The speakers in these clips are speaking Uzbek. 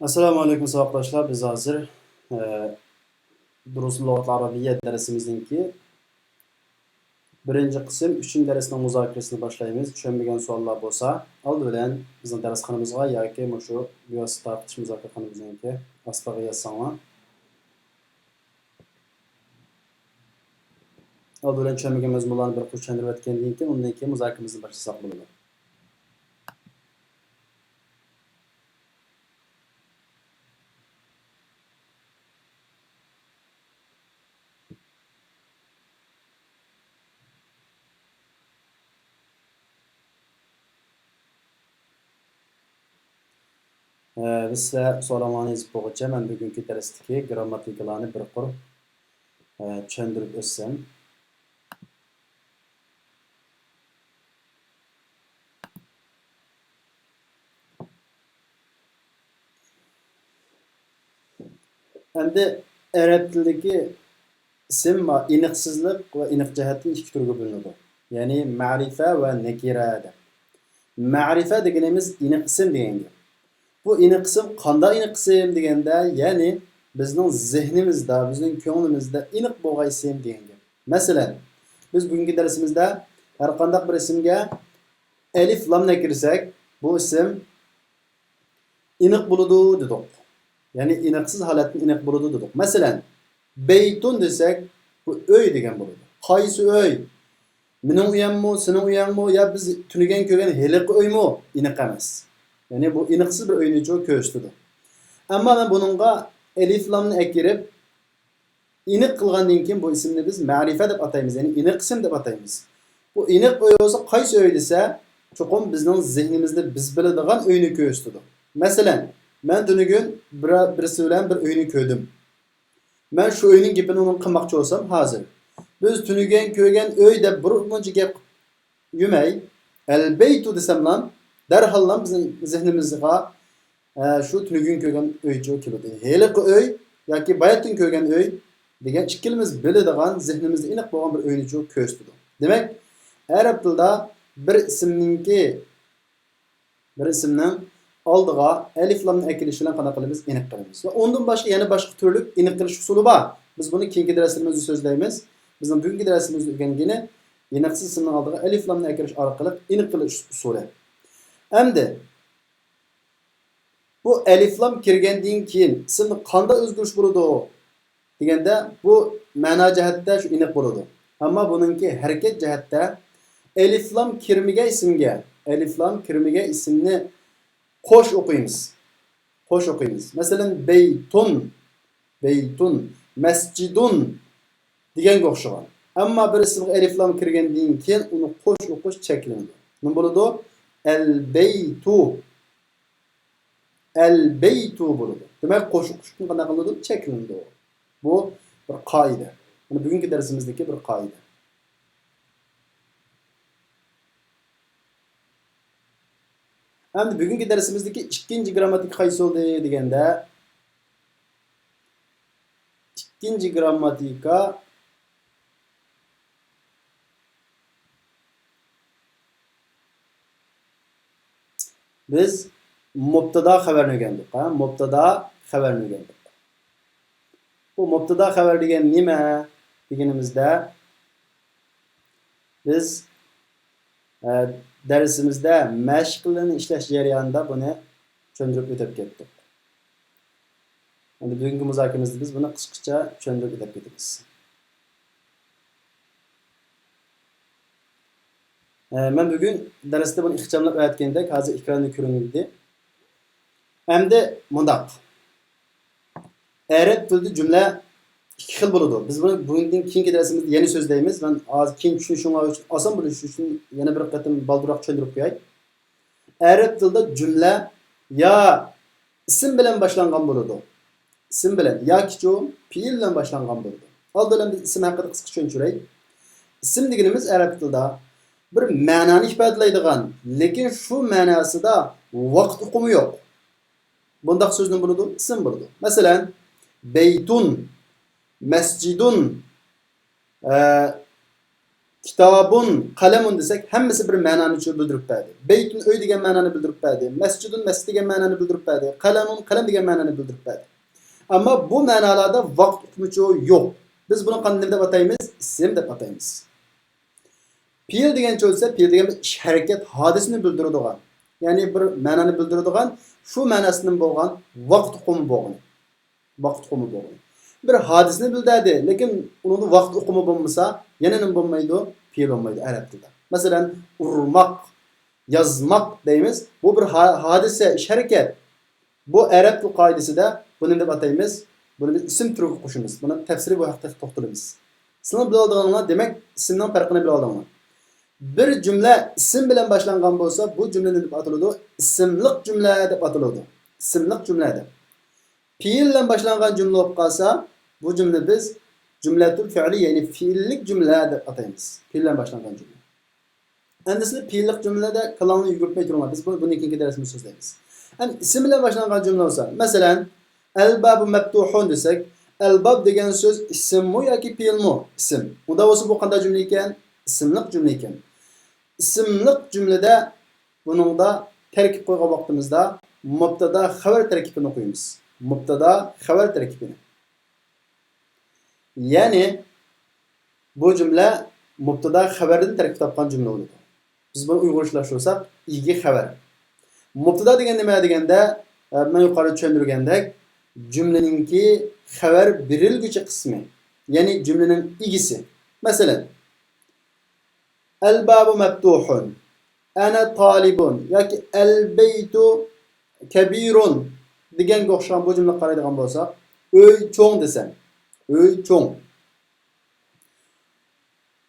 Assalomu alaykum savatdoshlar. Biz hozir Durus lug'at arabiyya darsimizningki birinchi qism 3-darsning muzokarasini boshlaymiz. Tushunmagan savollar bo'lsa, oldi bilan bizning darsxonamizga yoki shu bevosita tarqatish muzokaraxonamizningki ostiga yozsanglar. Oldi bilan tushunmagan mazmunlarni bir tushuntirib o'tgandan keyin undan keyin muzokaramizni boshlasak bo'ladi. Biz sizlar so'ramaningiz bo'yicha men bugungi darsdagi grammatikalarni bir qur tushuntirib o'tsam. Endi arab tilidagi ism va iniqsizlik va iniq jihatdan ikki turga bo'linadi. Ya'ni ma'rifa va nakira. Ma'rifa deganimiz iniq ism deganga. Bu iniq ism qanday iniq ism deganda, ya'ni bizning zehnimizda, bizning ko'nglimizda iniq bo'lgan ism deganga. Masalan, biz bugungi darsimizda har qanday bir ismga alif lamni kirsak, bu ism iniq bo'ladi dedik. Yani iniqsiz holatda iniq bo'ladi dedik. Masalan, beytun desak, bu uy degan bo'ladi. Qaysi uy? Mening uyammi, sening uyangmi, yo biz tunigan ko'rgan heliq uymi? Iniq emas. Yani bu iniqsiz bir uyni çok ko'rsatadi. Ammo men buningga alif lamni akirib iniq qilgandan keyin bu ismni biz ma'rifa deb ataymiz, ya'ni iniq ism deb ataymiz. Bu iniq uy bo'lsa, qaysi uy desa, cho'qim bizning zehnimizda biz biladigan uyni ko'rsatadi. Masalan, men tunugun birisi bilan bir uyni ko'rdim. Men shu uyning gapini uning qilmoqchi bo'lsam, hozir biz tunugan ko'rgan uy deb bir muncha gap yumay, al-baytu desamlam, darhallam bizning zehnimizga shu tunugun ko'rgan uychi keladi. Heliq uy yoki bayatdan ko'rgan uy degan ikkilimiz biladigan zehnimizda aniq bo'lgan bir uyni ko'rsatadi. Demak, arab tilida bir ismning oldiga alif lamni akilishi bilan qanaqa qilamiz? Aniq qilamiz. Va undan boshqa yana boshqa turli aniq qilish usuli bor. Biz buni keyingi darslarimizda so'zlaymiz. Bizning bugungi darsimizda o'rgangani aniqsiz ismning oldiga alif lamni akilish orqali aniq qilish usuli. Endi bu alif lam kirgandan keyin ismni qanday o'zgarish bo'ladi deganda bu ma'no jihatda shu aniq bo'ladi. Ammo buningki harakat jihatda alif lam kirmagan ismni qo'sh o'qiymiz. Masalan, beytun, masjidun deganga o'xshagan. Ammo bir ismga alif lam kirgandan keyin uni qo'sh o'qish cheklanadi. Nima bo'ladi? El-beytu bo'ladi. Demak, qo'sh o'qishni qanday qiladi? Cheklanadi. Bu bir qoida. Buni bugungi darsimizdagi bir qoida. Endi bugungi darsimizdagi ikkinchi grammatik qaysi bo'ldi deganda, ikkinchi grammatika biz mubtada xabarni o'rgandik. Mubtada xabarni o'rgandik. Bu mubtada xabar degan nima deganimizda biz darsimizda mashqlarni ishlash jarayonida buni tushuntirib o'tib ketdik. Endi bugungi muzokaramizda biz buni qisqacha tushuntirib o'tib ketamiz. Men bugun darsda buni ixchamlab o'tgandek, hozir ekranda ko'rinadi. Endi mundaq. Arab tilida jumla ikki xil bo'ladi. Biz buni bugundan keyingi darsimizda yana so'zlaymiz. Men hozir keyin tushunishinglar uchun, oson bo'lishi uchun yana bir qatam balduroq tushuntirib qo'yay. Arab tilida jumla ya ism bilan boshlangan bo'ladi. Ism bilan yoki fe'l bilan boshlangan bo'ladi. Oldin biz ism haqida qisqa tushuntiray. Ism deganimiz arab tilida bir ma'noni ifodalaydigan, lekin shu ma'nosida vaqt uqumi yo'q. Bundaq so'zning bo'ladi, ism bo'ladi. Masalan, beytun, masjidun, Kitabun, qalamun desak, hammasi bir ma'noni bildirib berdi. Baytun uy degan ma'noni bildirib berdi. Masjidun masjid degan ma'noni bildirib berdi. Qalamun qalam degan ma'noni bildirib berdi. Ammo bu ma'nolarda vaqt hukmi yo'q. Biz buni qanday deb ataymiz? Ism deb ataymiz. Fe'l degan bo'lsa, fe'l degan ish harakat hodisani bildiradigan, ya'ni bir ma'noni bildiradigan, shu ma'nosidan bo'lgan vaqt hukmi bo'lgan. Vaqt hukmi bo'lgan. Bir hodisani bildiradi, lekin uning vaqt hukmi bo'lmasa, yana nima bo'lmaydi? Fe'l bo'lmaydi arab tilida. Masalan, urmoq, yozmoq deymiz. Bu bir hodisa, ish harakat. Bu arab til qoidasida buni deb ataymiz. Buni biz ism turiga qo'shamiz. Buni tafsiri bu haqda to'xtalamiz. Sizlar biladiganlar, demak, ismning farqini biladiganlar. Bir cümle isim bilen başlangan bolsa, bu cümle ne deb ataladi? İsimlik cümle deb ataladi. İsimlik cümle deb. Fiil bilen başlangan cümle olib qalsa, bu cümle biz cümletul fi'li, yani fiillik cümle deb ataymiz. Fiil bilen başlangan cümle. Endisli fiillik cümlede kalanını yugurtmay turma. Biz bunu ikinci dersimiz sözleyimiz. Yani isim bilen başlangan cümle olsa, mesela el-babu meftuhun desek, el-bab degen söz isim mi yoki fiil mi? İsim. Unda olsa bu qanday cümle iken? İsimlik cümle iken. İsimlik cümlede bunun da terkip koygan vaqtimizda mubtada xabar terkibini qo'yamiz. Mubtada xabar terkibini. Yani bu cümle mubtada xabardan terkib topgan cümle bo'ladi. Biz buni uyg'unlashtirsak, igi xabar. Mubtada degan nima deganda, men yuqorida tushuntirgandek, cümleningki xabar berilguchi qismi, ya'ni cümlening igisi. Masalan, el-babu meftuhun, ana talibun yoki el-beytu kabirun deganga o'xshagan bu jumla qaraydigan bo'lsak, uy cho'ng desam, uy cho'ng.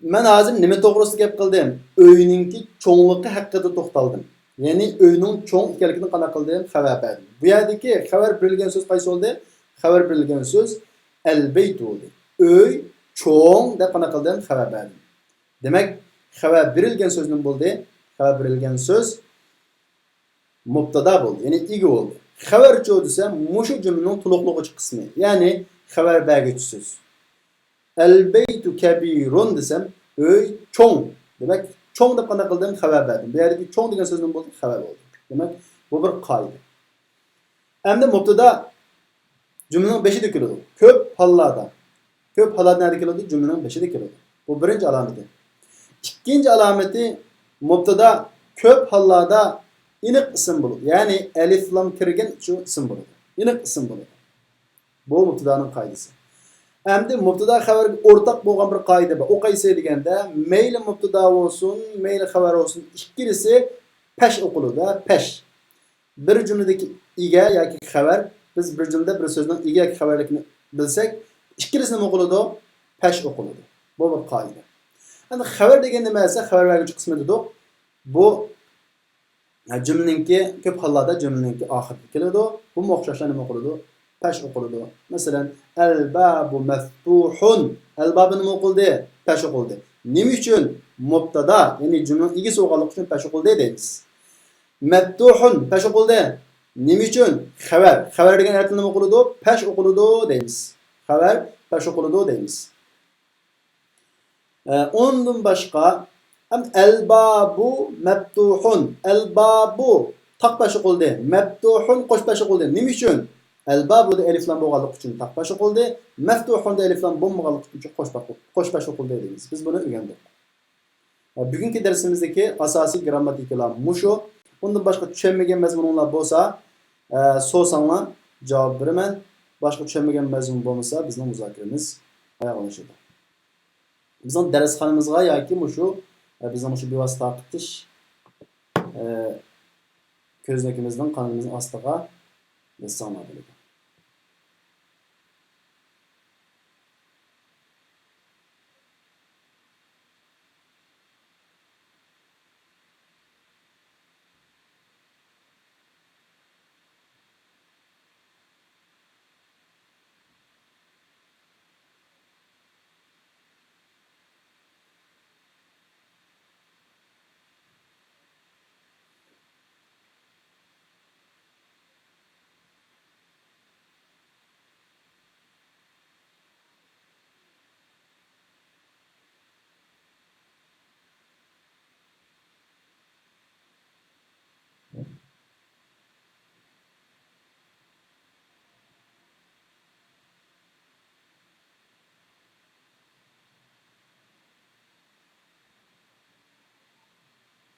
Men hozir nima to'g'risida gap qildim? Uyninki cho'ngligi haqida to'xtaldim. Ya'ni uyning cho'ng ekanligini qana qildim, xabar berdim. Bu yerdagi xabar berilgan so'z qaysi bo'ldi? Xabar berilgan so'z el-beyt bo'ldi. Uy cho'ng deb qana qildim, xabar berdim. Demak, xabar berilgan so'zning bo'ldi. Xabar berilgan so'z mubtada bo'ldi, ya'ni igi bo'ldi. Xabar cho desa, mushu jumlaning to'liqlovchi qismi, ya'ni xabar berguchi so'z. El-beytu kabirun desam, uy cho'ng. Demak, cho'ng deb qana qildim, xabar berdim. Bu yerdagi cho'ng degan so'zning bo'ldi, xabar bo'ldi. Demak, bu bir qoida. Endi mubtada jumlaning beshida keladi. Ko'p hollarda. Ko'p hollarda nima keladi? Jumlaning beshida keladi. Bu birinchi alomati. İkinci alameti mubtada ko'p hollarda iniq ism bo'ladi. Ya'ni alif lam kirgan shu ism bo'ladi. Iniq ism bo'ladi. Bu mubtadaning qoidasi. Endi mubtada xabarga o'rtaq bo'lgan bir qoida bor. O qaysi deganda, mayli mubtada bo'lsin, mayli xabar bo'lsin, ikkisi pesh o'qiladi, pesh. Bir jumladagi ega yoki xabar, biz bir jumlada bir so'zning ega yoki xabarligini bilsak, ikkisi nima o'qiladi? Pesh o'qiladi. Bu bir qoida. Endi xabar degan nima esa, xabar beruvchi qismi dedik. Bu jumlaningki ko'p hollarda jumlaningki oxirida keladi. Bu o'xshashlar nima qiladi? Pesh o'qiladi. Masalan, el-babu meftuhun. El-babu nima o'qildi? Pesh o'qildi. Nima uchun? Mubtada, ya'ni jumlaning egasi bo'lganligi uchun pesh o'qildi deymiz. Meftuhun pesh o'qildi. Nima uchun? Xabar. Xabar degan arab nima o'qiladi? Pesh o'qiladi deymiz. Xabar pesh o'qiladi deymiz. Ondan başqa el-babu meftuhun. El-babu taqbaşı qildi. Meftuhun qo'shbashi qildi. Nima uchun? El-babu da elif lam bo'lganligi uchun taqbashi qildi. Meftuhun da elif lam bo'lmaganligi uchun qo'shbashi qildi deymiz. Biz buni o'rgandik. Bugungi darsimizdagi asosiy grammatikalar mushu. Undan boshqa tushunmagan mazmunlar bo'lsa, so'rasanglar javob beraman. Boshqa tushunmagan mazmun bo'lmasa, bizning muzokaramiz oyoqlashadi. Bizning darsxonamizga yoki mushu bizning mushu bevosita o'qitish ko'znakimizning qonimizning ostiga yozsanlar.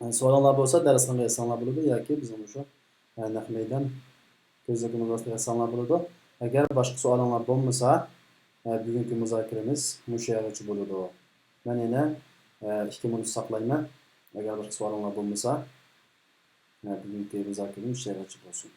So'rovlar bo'lsa darsxonaga yozsanlar bo'ladi yoki bizning o'sha nahmiydan ko'zda universitetiga yozsanlar bo'ladi. Agar boshqa savollar bo'lmasa, bugungi muzokaramiz mushu yergacha bo'ladi. Men yana 2 minut saqlayman. Agar boshqa savollar bo'lmasa, bugungi muzokaramiz mushu yergacha bo'lsin.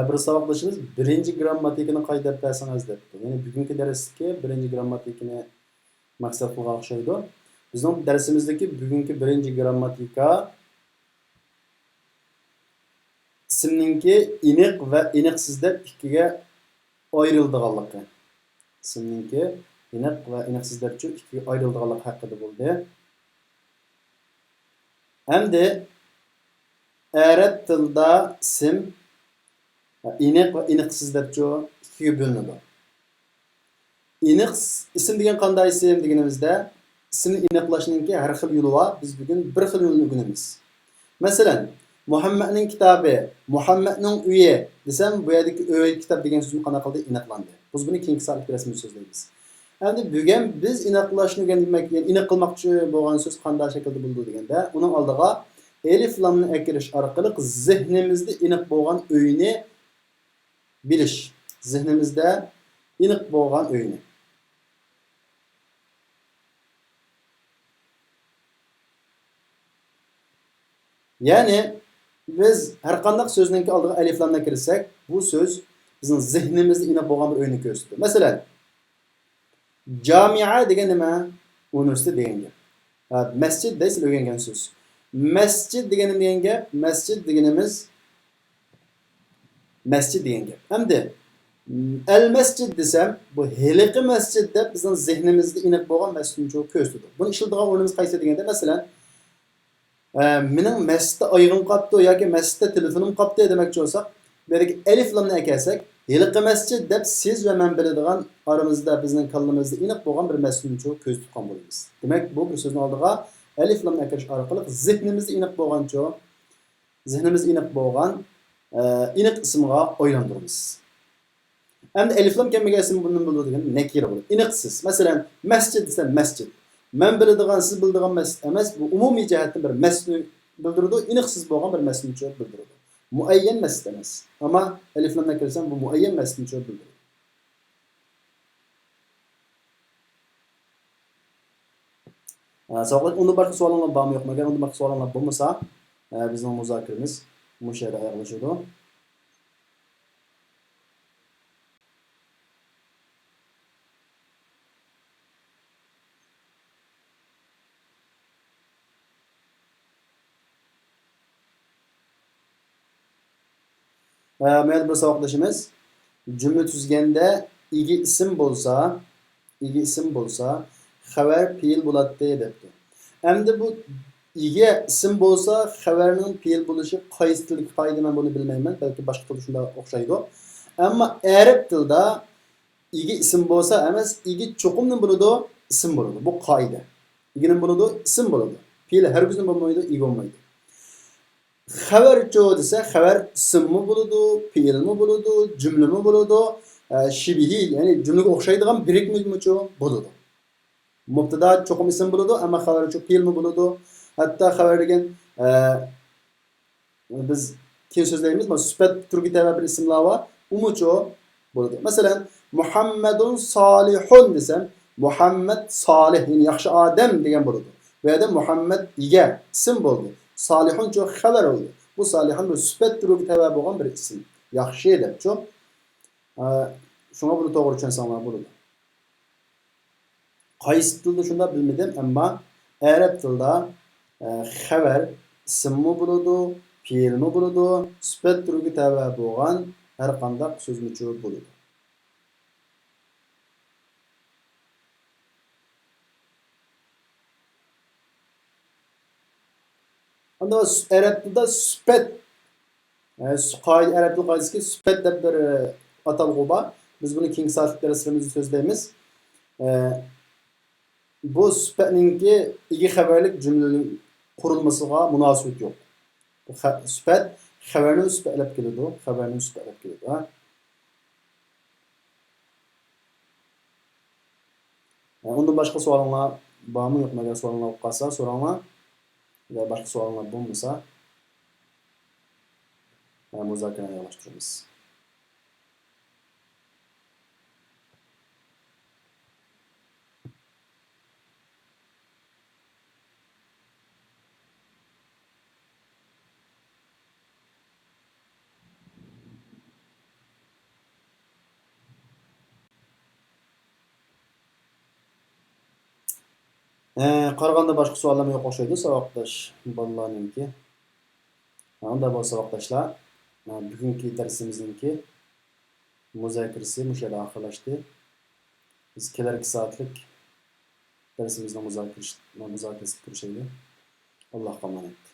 Bir saboqdoshimiz birinchi grammatikani qayta bersangiz debdi. Ya'ni bugungi darsdagi birinchi grammatikani maqsad qilgan o'xshaydi. Bizning darsimizdagi bugungi birinchi grammatika ismninki iniq va iniqsiz deb ikkiga ayrildiganligi. Ismninki iniq va iniqsiz deb ikkiga ayrildiganligi haqida bo'ldi. Endi arab tilida ism iniq va iniqsiz deb ikkiga bo'linadi. Iniq ism degan qanday ism deganimizda ismni iniqlashninki har xil yo'li bor. Biz bugun bir xil yo'lni o'rganamiz. Masalan, Muhammadning kitobi, Muhammadning uyi desam, bu yerdagi uy kitob degan so'zni qanday qildi iniqlandi. Biz buni keyingi soatda rasmiy so'zlaymiz. Endi bugun biz iniqlashni demak, iniq qilmoqchi bo'lgan so'z qanday shaklda bo'ldi deganda, uning oldiga elif lamni akirish orqali zihnimizda iniq bo'lgan uyni bilish. Zihnimizda iniq bo'lgan uyni. Ya'ni biz har qanday so'zningki oldiga alif lamni kirsak, bu so'z bizning zihnimizda iniq bo'lgan bir uyni ko'rsatadi. Masalan, jamia degan nima? Universitet degan gap. Masjid deysiz o'rgangan so'z. Masjid degan gap, masjid deganimiz masjid degan gap. Hamda al masjid desam, bu heliqi masjid deb bizning zihnimizda iniq bo'lgan masjidni ko'rsatadi. Buni ishlatadigan o'rnimiz qaysi deganda, masalan, mening masjidda oyog'im qopdi yoki masjidda telefonim qopdi demoqchi bo'lsak, bu yerdagi alif lamni ekelsak, heliqi masjid deb siz va men biladigan aramizda bizning kallamizda iniq bo'lgan bir masjidni ko'z tutgan bo'lamiz. Demak, bu bir so'zning oldiga alif lamni ekelish orqali zihnimizda iniq bo'lgancha, zihnimizda iniq bo'lgan iniq ismga aylantiramiz. Endi alif lam kelmagan ism bundan bo'ladi degan nakira bo'ladi. Iniqsiz. Masalan, masjid desa masjid. Men biladigan, siz biladigan masjid emas, bu umumiy jihatdan bir masjidni bildiradi, iniqsiz bo'lgan bir masjidni bildiradi. Muayyan masjid emas. Ama alif lamdan kirsam bu muayyan masjidni bildiradi. Sağlık unda başka so'rovlar bormi yo'qmi? Agar unda başka so'rovlar bo'lmasa, bizning muzokaramiz mush yerda ayoqlashadi. Men bir saboqdoshimiz cümle tuzganda igi ism bo'lsa, xabar fe'l bo'ladi debdi. Endi bu igi ism bo'lsa, xabarning fe'l bo'lishi qaysi tilga qoida men buni bilmayman, balki boshqa tilda shunday o'xshaydi. Ammo arab tilida igi ism bo'lsa emas, igi cho'qimdan bo'ladi, ism bo'ladi. Bu qoida. Igining bo'ladi, ism bo'ladi. Fe'l hargizdan bo'lmaydi, igi bo'lmaydi. Xabar desa, xabar ismmi bo'ladi, fe'lmi bo'ladi, jumlami bo'ladi, shibihi, ya'ni jumlaga o'xshaydigan birikmami bo'ladi. Mubtada cho'qim ism bo'ladi, ammo xabar fe'lmi bo'ladi. Hatto xabar degan biz keyin so'zlaymiz, sifat turgi tabi bir ismlar bor, umucho bo'ladi. Masalan, Muhammadun solihun desam, Muhammad solih, ya'ni yaxshi odam degan bo'ladi. Bu yerda Muhammad iga ism bo'ldi. Salihun çok xabar oldu. Bu salihun bir sifat türüge tabi bo'lgan bir ism. Yaxshi deb çok. Şuna bunu to'g'ri tushunsanlar bo'ladi. Qaysi tilda shunda bilmadim, ammo arab tilida xabar ismmi bo'ladi, fe'lmi bo'ladi, sifat turiga tava bo'lgan har qanday so'zmichi bo'ladi. Anda arab tilida sifat, arab tili qoidasiga sifat deb bir atalg'u bor. Biz buni keyingi soatlik darslarimizda so'zlaymiz. Bu sifatninki igi xabarlik jumlaning qurilmasiga munosabat yo'q. Sifat xabarni sifatlab keladi, xabarni sifatlab keladi. Undan boshqa savolinglar bormi, yo'qmi? Agar savolinglar qolsa, so'ranglar. Agar boshqa savolinglar bo'lmasa, muzokarani yig'ishtiramiz. Qaraganda boshqa savollar yo'q o'xshaydi, saboqdosh bolalarninki. Unda bo'lsa saboqdoshlar, bugungi darsimizningki muzokarasi shu yerda oxirlashdi. Biz kelarki soatlik darsimizni muzokarasiga kirishaylik. Allohga emanet.